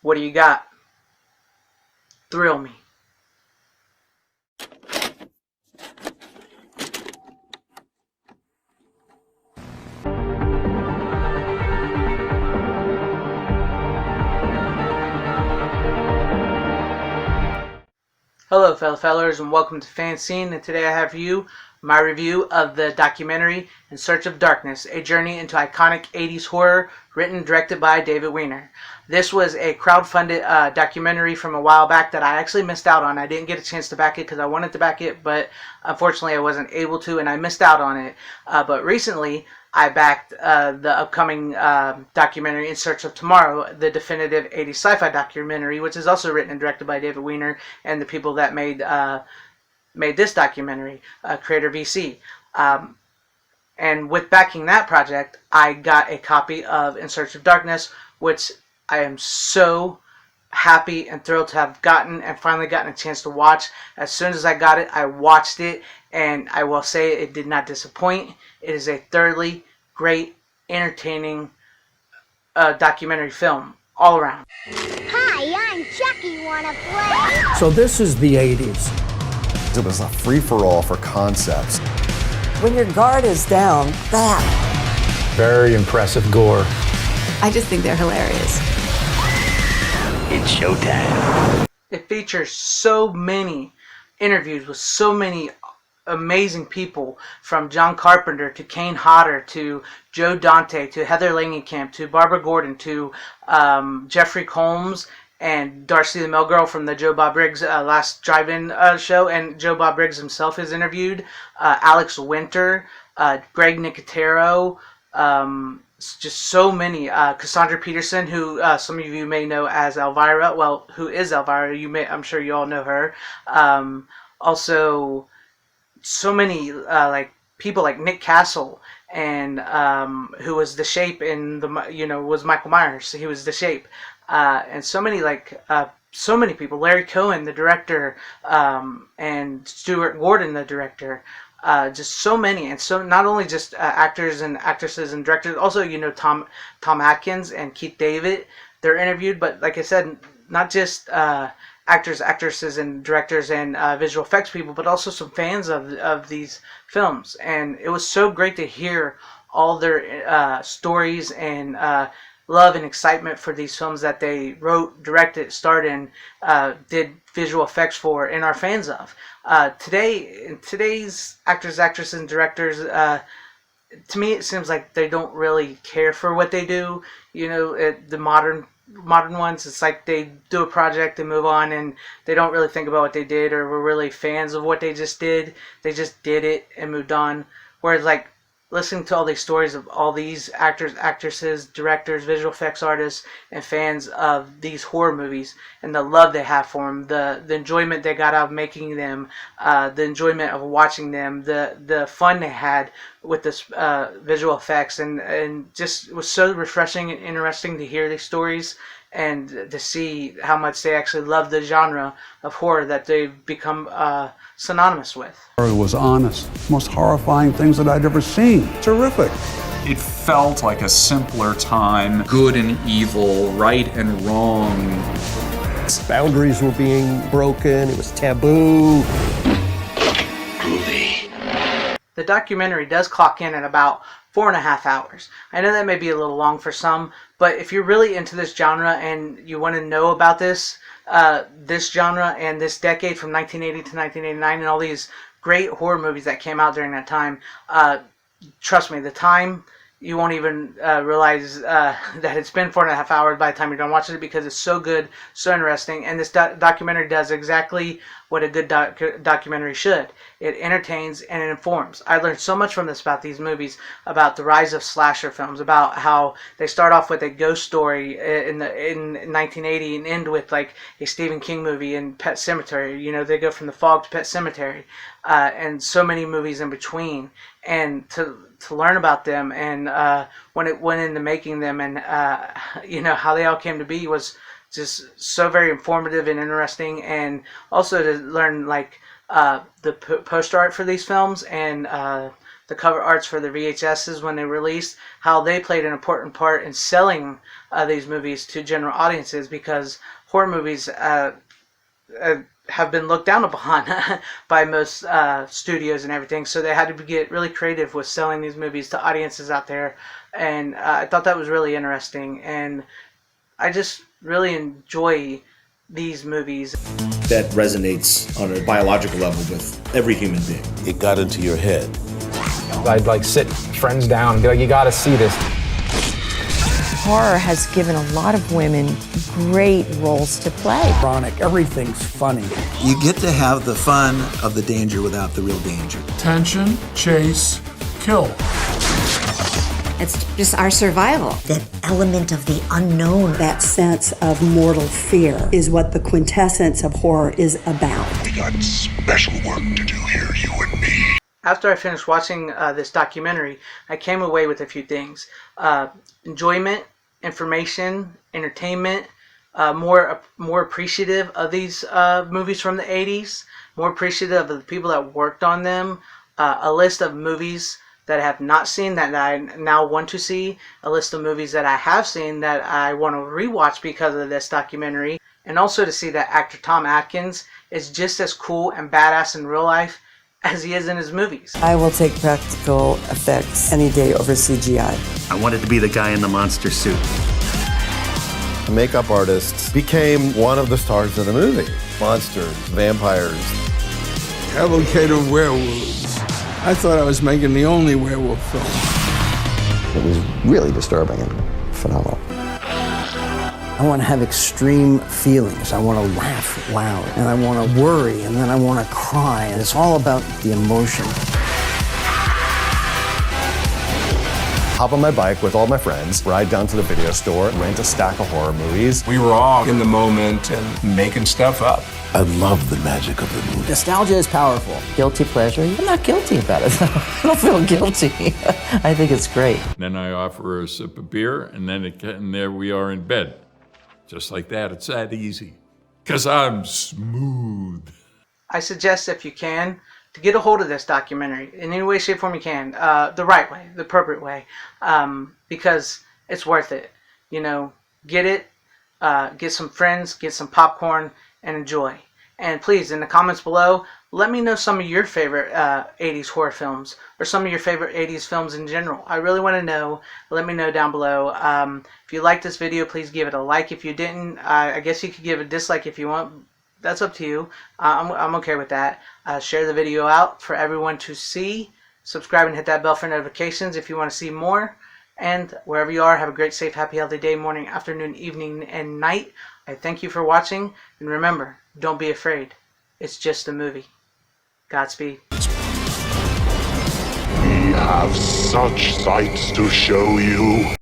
What do you got? Thrill me. Hello fellow fellers and welcome to FanZcene, and today I have for you my review of the documentary In Search of Darkness, a journey into iconic 80s horror, written and directed by David Weiner. This was a crowdfunded documentary from a while back that I actually missed out on. I didn't get a chance to back it because I wanted to back it, but unfortunately I wasn't able to and I missed out on it. But recently I backed the upcoming documentary In Search of Tomorrow, the definitive 80s sci-fi documentary, which is also written and directed by David Weiner and the people that made this documentary, Creator VC. And with backing that project, I got a copy of In Search of Darkness, which I am so happy and thrilled to have gotten and finally gotten a chance to watch. As soon as I got it, I watched it, and I will say it did not disappoint. It is a thoroughly great, entertaining documentary film all around. Hi, I'm Chucky. Wanna play? So this is the 80s. It was a free-for-all for concepts. When your guard is down, bam! Very impressive gore. I just think they're hilarious. It's showtime. It features so many interviews with so many amazing people, from John Carpenter to Kane Hodder to Joe Dante to Heather Langenkamp to Barbara Gordon to Jeffrey Combs and Darcy the Mail Girl from the Joe Bob Briggs Last Drive-In show, and Joe Bob Briggs himself is interviewed, Alex Winter, Greg Nicotero, just so many, Cassandra Peterson, who some of you may know as Elvira, well, who is Elvira, I'm sure you all know her, also so many like people like Nick Castle, and who was the Shape in the, was Michael Myers, he was the Shape, and so many so many people, Larry Cohen the director, and Stuart Gordon the director, just so many, and so not only just actors and actresses and directors, also Tom Atkins and Keith David, they're interviewed, but like I said, not just actors, actresses, and directors and visual effects people, but also some fans of these films. And it was so great to hear all their stories and love and excitement for these films that they wrote, directed, starred in, did visual effects for, and are fans of. Today's actors, actresses, and directors, to me it seems like they don't really care for what they do. The modern ones, it's like they do a project and move on, and they don't really think about what they did or were really fans of what they just did. They just did it and moved on. Whereas like listening to all these stories of all these actors, actresses, directors, visual effects artists, and fans of these horror movies, and the love they have for them, the enjoyment they got out of making them, the enjoyment of watching them, the fun they had with this visual effects, and just it was so refreshing and interesting to hear these stories and to see how much they actually love the genre of horror that they've become synonymous with. It was honest. Most horrifying things that I'd ever seen. Terrific. It felt like a simpler time. Good and evil, right and wrong. Boundaries were being broken. It was taboo. The documentary does clock in at about 4.5 hours. I know that may be a little long for some, but if you're really into this genre and you want to know about this genre and this decade from 1980 to 1989 and all these great horror movies that came out during that time, trust me, the time, you won't even realize that it's been 4.5 hours by the time you're done watching it, because it's so good, so interesting, and this documentary does exactly what a good documentary should. It entertains and it informs. I learned so much from this about these movies, about the rise of slasher films, about how they start off with a ghost story in 1980 and end with like a Stephen King movie and Pet Sematary. They go from The Fog to Pet Sematary, and so many movies in between. And to learn about them and when it went into making them, and how they all came to be, was just so very informative and interesting. And also to learn like the poster art for these films and the cover arts for the VHSs when they released, how they played an important part in selling these movies to general audiences, because horror movies have been looked down upon by most studios and everything, so they had to get really creative with selling these movies to audiences out there, and I thought that was really interesting, and I just really enjoy these movies. That resonates on a biological level with every human being. It got into your head. I'd like sit friends down and be like, you gotta see this. Horror has given a lot of women great roles to play. Chronic, everything's funny. You get to have the fun of the danger without the real danger. Tension, chase, kill. It's just our survival. That element of the unknown, that sense of mortal fear, is what the quintessence of horror is about. We got special work to do here, you and me. After I finished watching this documentary, I came away with a few things. Enjoyment, information, entertainment, more appreciative of these movies from the 80s, more appreciative of the people that worked on them, a list of movies that I have not seen that I now want to see, a list of movies that I have seen that I want to rewatch because of this documentary, and also to see that actor Tom Atkins is just as cool and badass in real life as he is in his movies. I will take practical effects any day over CGI. I wanted to be the guy in the monster suit. The makeup artist became one of the stars of the movie. Monsters, vampires. Cavalcade werewolves. I thought I was making the only werewolf film. It was really disturbing and phenomenal. I want to have extreme feelings. I want to laugh loud, and I want to worry, and then I want to cry, and it's all about the emotion. Hop on my bike with all my friends, ride down to the video store, rent a stack of horror movies. We were all in the moment and making stuff up. I love the magic of the movie. Nostalgia is powerful. Guilty pleasure? I'm not guilty about it. I don't feel guilty. I think it's great. Then I offer her a sip of beer, and there we are in bed. Just like that, it's that easy. 'Cause I'm smooth. I suggest, if you can, to get a hold of this documentary in any way, shape, form you can, the right way, the appropriate way, because it's worth it. You know, get it, get some friends, get some popcorn, and enjoy. And please, in the comments below, let me know some of your favorite 80s horror films, or some of your favorite 80s films in general. I really want to know. Let me know down below. If you liked this video, please give it a like. If you didn't, I guess you could give a dislike if you want. That's up to you. I'm okay with that. Share the video out for everyone to see. Subscribe and hit that bell for notifications if you want to see more. And wherever you are, have a great, safe, happy, healthy day, morning, afternoon, evening, and night. I thank you for watching. And remember, don't be afraid. It's just a movie. Godspeed. We have such sights to show you.